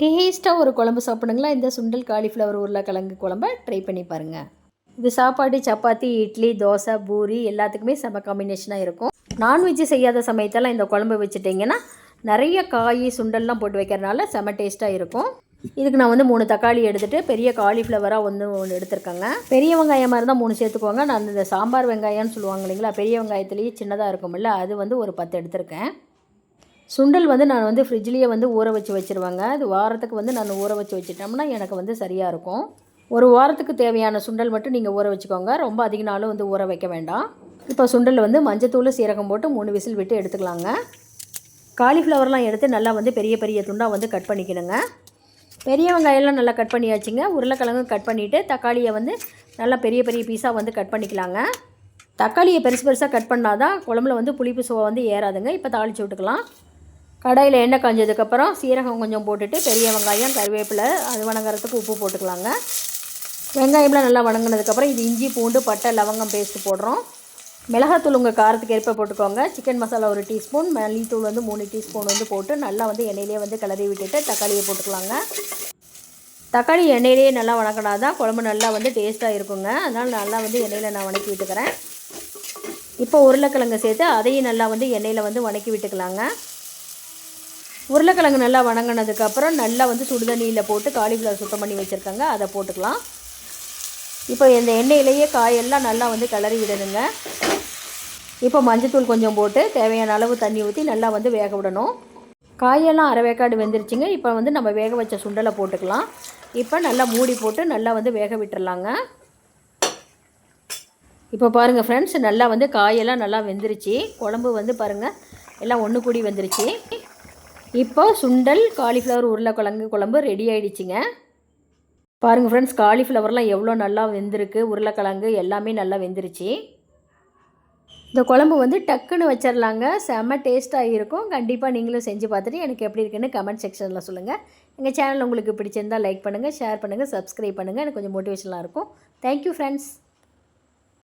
டேஸ்ட்டாக ஒரு குழம்பு சாப்பிடுங்களா, இந்த சுண்டல் காலிஃப்ளவர் உருளைக்கிழங்கு குழம்ப ட்ரை பண்ணி பாருங்கள். இது சாப்பாடு, சப்பாத்தி, இட்லி, தோசை, பூரி எல்லாத்துக்குமே செம காம்பினேஷனாக இருக்கும். நான்வெஜ்ஜு செய்யாத சமயத்தெல்லாம் இந்த குழம்பு வச்சுட்டிங்கன்னா நிறைய காய் சுண்டல்லாம் போட்டு வைக்கிறதுனால செம டேஸ்ட்டாக இருக்கும். இதுக்கு நான் வந்து 3 தக்காளி எடுத்துகிட்டு பெரிய காலிஃப்ளவராக ஒன்று எடுத்துருக்கேங்க. பெரிய வெங்காயமாக இருந்தால் 3 சேர்த்துக்கோங்க. நான் இந்த சாம்பார் வெங்காயம்னு சொல்லுவாங்க இல்லைங்களா, பெரிய வெங்காயத்துலேயே சின்னதாக இருக்கும்ல, அது வந்து ஒரு 10 எடுத்திருக்கேன். சுண்டல் வந்து நான் வந்து ஃப்ரிட்ஜ்லேயே வந்து ஊற வச்சு வச்சுருவேங்க. அது வாரத்துக்கு வந்து நான் ஊற வச்சு வச்சுட்டோம்னா எனக்கு வந்து சரியாக இருக்கும். ஒரு வாரத்துக்கு தேவையான சுண்டல் மட்டும் நீங்கள் ஊற வச்சுக்கோங்க. ரொம்ப அதிக நாளும் வந்து ஊற வைக்க வேண்டாம். இப்போ சுண்டல் வந்து மஞ்சத்தூள், சீரகம் போட்டு 3 விசில் விட்டு எடுத்துக்கலாங்க. காலிஃப்ளவர்லாம் எடுத்து நல்லா வந்து பெரிய பெரிய துண்டாக வந்து கட் பண்ணிக்கணுங்க. பெரிய வெங்காயம்லாம் நல்லா கட் பண்ணியாச்சுங்க. உருளைக்கிழங்கும் கட் பண்ணிவிட்டு தக்காளியை வந்து நல்லா பெரிய பெரிய பீஸாக வந்து கட் பண்ணிக்கலாங்க. தக்காளியை பெருசு பெருசாக கட் பண்ணால் தான் குழம்புல வந்து புளிப்பு சுவை வந்து ஏறாதுங்க. இப்போ தாளித்து விட்டுக்கலாம். கடாயில் எண்ணெய் காஞ்சதுக்கப்புறம் சீரகம் கொஞ்சம் போட்டுட்டு பெரிய வெங்காயம், கருவேப்பிலை, அது வணங்குறதுக்கு உப்பு போட்டுக்கலாங்க. வெங்காயம்லாம் நல்லா வணங்கினதுக்கப்புறம் இது இஞ்சி, பூண்டு, பட்டை, லவங்கம் பேஸ்ட்டு போடுறோம். மிளகாத்தூள் உங்கள் காரத்துக்கு ஏற்ப போட்டுக்கோங்க. சிக்கன் மசாலா 1 டீஸ்பூன், மல்லித்தூள் வந்து 3 டீஸ்பூன் வந்து போட்டு நல்லா வந்து எண்ணெயிலே வந்து கிளறி விட்டுட்டு தக்காளியை போட்டுக்கலாங்க. தக்காளி எண்ணெயிலேயே நல்லா வணக்கினா தான் குழம்பு நல்லா வந்து டேஸ்ட்டாக இருக்குங்க. அதனால் நல்லா வந்து எண்ணெயில் நான் வணக்கி விட்டுக்கிறேன். இப்போ உருளைக்கிழங்கு சேர்த்து அதையும் நல்லா வந்து எண்ணெயில் வந்து வணக்கி விட்டுக்கலாங்க. உருளைக்கிழங்கு நல்லா வணங்கினதுக்கப்புறம் நல்லா வந்து சுடுதண்ணியில் போட்டு காலிஃப்ளவர் சுத்தம் பண்ணி வச்சுருக்கேங்க, அதை போட்டுக்கலாம். இப்போ இந்த எண்ணெயிலேயே காயெல்லாம் நல்லா வந்து கிளறி விடணுங்க. இப்போ மஞ்சத்தூள் கொஞ்சம் போட்டு தேவையான அளவு தண்ணி ஊற்றி நல்லா வந்து வேக விடணும். காயெல்லாம் அரை வேக்காடு வெந்துருச்சுங்க. இப்போ வந்து நம்ம வேக வச்ச சுண்டலை போட்டுக்கலாம். இப்போ நல்லா மூடி போட்டு நல்லா வந்து வேக விட்டுறலாங்க. இப்போ பாருங்கள் ஃப்ரெண்ட்ஸ், நல்லா வந்து காயெல்லாம் நல்லா வெந்துருச்சு. குழம்பு வந்து பாருங்கள் எல்லாம் ஒன்று கூடி வெந்துருச்சு. இப்போ சுண்டல் காலிஃப்ளவர் உருளைக்கிழங்கு குழம்பு ரெடி ஆகிடுச்சிங்க. பாருங்கள் ஃப்ரெண்ட்ஸ், காலிஃப்ளவர்லாம் எவ்வளோ நல்லா வெந்திருக்கு, உருளைக்கிழங்கு எல்லாமே நல்லா வெந்துருச்சு. இந்த குழம்பு வந்து டக்குன்னு வச்சிடலாங்க. செம்ம டேஸ்ட்டாக இருக்கும். கண்டிப்பாக நீங்களும் செஞ்சு பார்த்துட்டு எனக்கு எப்படி இருக்குன்னு கமெண்ட் செக்ஷனில் சொல்லுங்கள். எங்கள் சேனல் உங்களுக்கு பிடிச்சிருந்தால் லைக் பண்ணுங்கள், ஷேர் பண்ணுங்கள், சப்ஸ்கிரைப் பண்ணுங்கள். எனக்கு கொஞ்சம் மோட்டிவேஷனாக இருக்கும். Thank you friends.